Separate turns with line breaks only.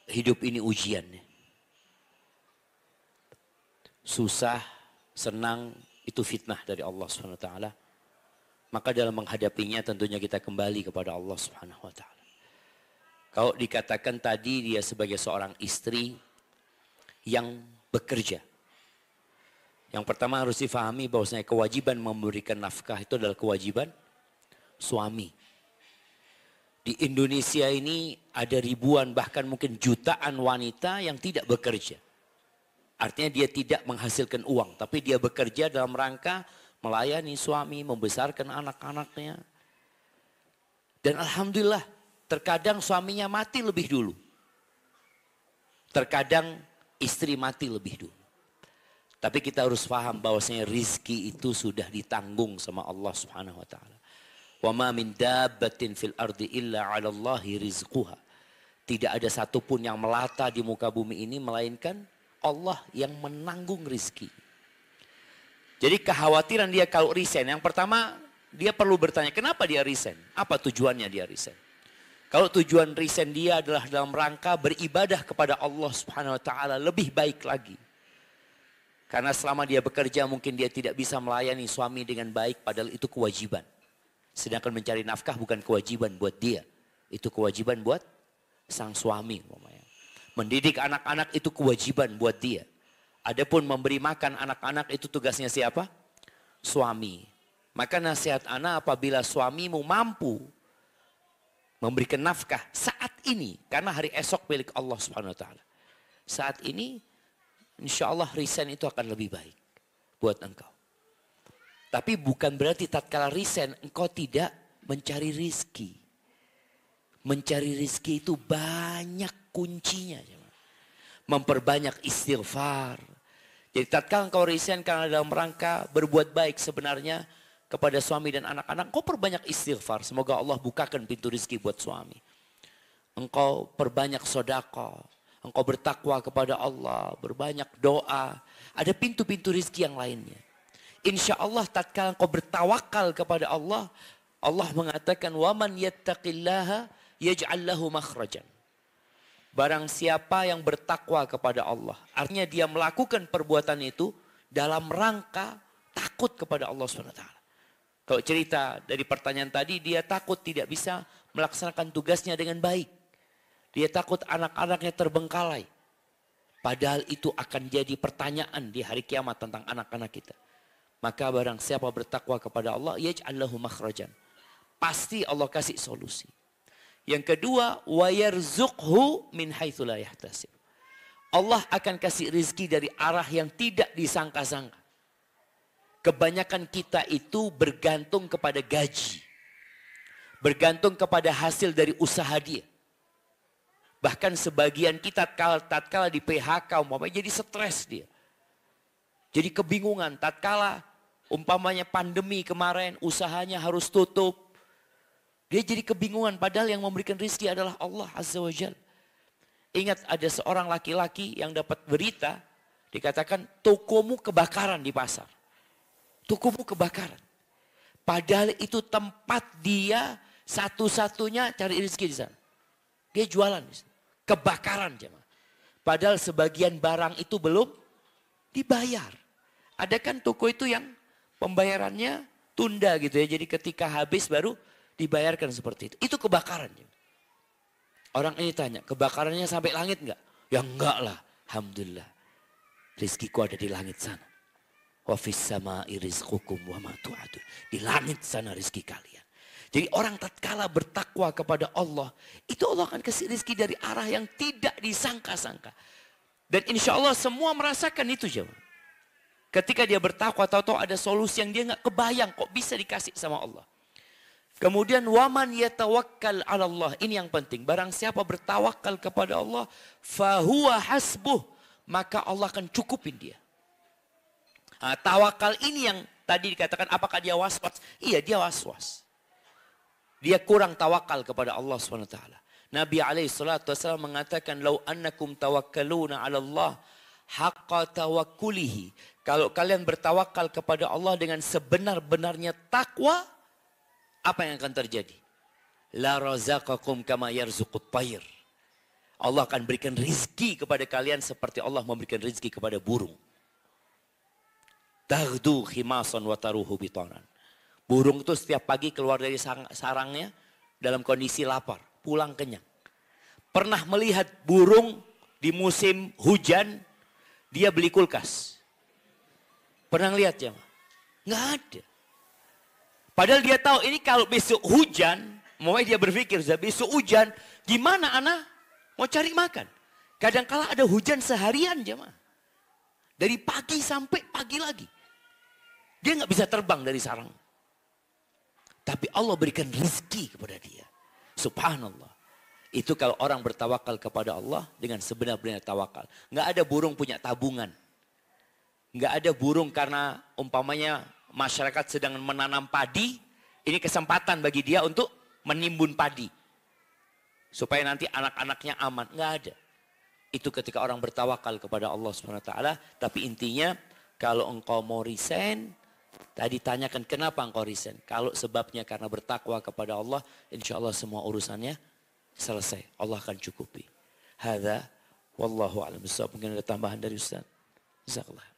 hidup ini ujian. Susah, senang, itu fitnah dari Allah SWT. Maka dalam menghadapinya tentunya kita kembali kepada Allah SWT. Kalau dikatakan tadi dia sebagai seorang istri yang bekerja. Yang pertama harus difahami bahwasanya kewajiban memberikan nafkah itu adalah kewajiban suami. Di Indonesia ini ada ribuan bahkan mungkin jutaan wanita yang tidak bekerja. Artinya dia tidak menghasilkan uang, tapi dia bekerja dalam rangka melayani suami, membesarkan anak-anaknya. Dan alhamdulillah, terkadang suaminya mati lebih dulu. Terkadang istri mati lebih dulu. Tapi kita harus paham bahwasanya rizki itu sudah ditanggung sama Allah Subhanahu wa taala. Wa ma min dabbatin fil ardi illa 'ala Allahi rizquha. Tidak ada satupun yang melata di muka bumi ini melainkan Allah yang menanggung rizki. Jadi kekhawatiran dia kalau resign, yang pertama dia perlu bertanya kenapa dia resign? Apa tujuannya dia resign? Kalau tujuan resign dia adalah dalam rangka beribadah kepada Allah Subhanahu wa taala lebih baik lagi. Karena selama dia bekerja mungkin dia tidak bisa melayani suami dengan baik padahal itu kewajiban. Sedangkan mencari nafkah bukan kewajiban buat dia. Itu kewajiban buat sang suami. Mendidik anak-anak itu kewajiban buat dia. Adapun memberi makan anak-anak itu tugasnya siapa? Suami. Maka nasihat anak apabila suamimu mampu memberikan nafkah saat ini. Karena hari esok milik Allah Subhanahu wa taala. Saat ini insya Allah resign itu akan lebih baik buat engkau. Tapi bukan berarti tatkala resign engkau tidak mencari rizki. Mencari rizki itu banyak kuncinya. Memperbanyak istighfar. Jadi tatkala engkau resign karena dalam rangka berbuat baik sebenarnya kepada suami dan anak-anak. Engkau perbanyak istighfar. Semoga Allah bukakan pintu rizki buat suami. Engkau perbanyak sedekah. Engkau bertakwa kepada Allah. Berbanyak doa. Ada pintu-pintu rizki yang lainnya. Insya Allah tatkala engkau bertawakal kepada Allah. Allah mengatakan waman yattaqillaha yaj'al lahu makhrajan. Barang siapa yang bertakwa kepada Allah. Artinya dia melakukan perbuatan itu dalam rangka takut kepada Allah SWT. Kalau cerita dari pertanyaan tadi, dia takut tidak bisa melaksanakan tugasnya dengan baik. Dia takut anak-anaknya terbengkalai. Padahal itu akan jadi pertanyaan di hari kiamat tentang anak-anak kita. Maka barang siapa bertakwa kepada Allah, yaj'al lahu makhrajan. Pasti Allah kasih solusi. Yang kedua, wa yarzuqhu min haitsu la yahtasib. Allah akan kasih rizki dari arah yang tidak disangka-sangka. Kebanyakan kita itu bergantung kepada gaji. Bergantung kepada hasil dari usaha dia. Bahkan sebagian kita tatkala di PHK umpamanya jadi stres dia. Jadi kebingungan tatkala umpamanya pandemi kemarin usahanya harus tutup. Dia jadi kebingungan padahal yang memberikan rizki adalah Allah Azza wa Jalla. Ingat ada seorang laki-laki yang dapat berita. Dikatakan tokomu kebakaran di pasar. Tokomu kebakaran. Padahal itu tempat dia satu-satunya cari rizki di sana. Dia jualan di sana. Kebakaran jemaah. Padahal sebagian barang itu belum dibayar. Ada kan toko itu yang pembayarannya tunda gitu ya. Jadi ketika habis baru dibayarkan seperti itu. Itu kebakaran. Orang ini tanya, kebakarannya sampai langit enggak? Ya enggak lah. Alhamdulillah. Rizkiku ada di langit sana. Wa fis sama'i rizqukum wa ma tu'adun. Di langit sana rizki kalian. Jadi orang tatkala bertakwa kepada Allah. Itu Allah akan kasih rizki dari arah yang tidak disangka-sangka. Dan insya Allah semua merasakan itu jemaah. Ketika dia bertakwa, tahu-tahu ada solusi yang dia enggak kebayang kok bisa dikasih sama Allah. Kemudian waman yatawakkal 'ala Allah. Ini yang penting. Barang siapa bertawakal kepada Allah, fahuwa hasbuh, maka Allah akan cukupin dia. Nah, tawakal ini yang tadi dikatakan apakah dia was-was? Iya, dia was-was. Dia kurang tawakal kepada Allah SWT. Nabi SAW mengatakan, "Lau annakum tawakkaluna 'ala Allah haqqa tawakkulihi." Kalau kalian bertawakal kepada Allah dengan sebenar-benarnya takwa, apa yang akan terjadi? La razaqakum kama yarzuqut tayr. Allah akan berikan rizki kepada kalian seperti Allah memberikan rizki kepada burung. Taghdu khimasan wa taruhu bitanan. Burung itu setiap pagi keluar dari sarangnya dalam kondisi lapar, pulang kenyang. Pernah melihat burung di musim hujan, dia beli kulkas. Pernah lihat ya? Nggak ada. Padahal dia tahu ini kalau besok hujan, mau dia berpikir, besok hujan, gimana anak mau cari makan? Kadang-kala ada hujan seharian jemaah. Dari pagi sampai pagi lagi. Dia nggak bisa terbang dari sarang. Tapi Allah berikan rezeki kepada dia. Subhanallah. Itu kalau orang bertawakal kepada Allah dengan sebenar-benarnya tawakal. Nggak ada burung punya tabungan. Nggak ada burung karena umpamanya masyarakat sedang menanam padi. Ini kesempatan bagi dia untuk menimbun padi. Supaya nanti anak-anaknya aman. Nggak ada. Itu ketika orang bertawakal kepada Allah SWT. Tapi intinya kalau engkau mau resign, tadi tanyakan kenapa engkau resign. Kalau sebabnya karena bertakwa kepada Allah, insya Allah semua urusannya selesai. Allah akan cukupi. Hadza wallahu a'lam bishawab. Mungkin ada tambahan dari Ustaz. Jazakallah.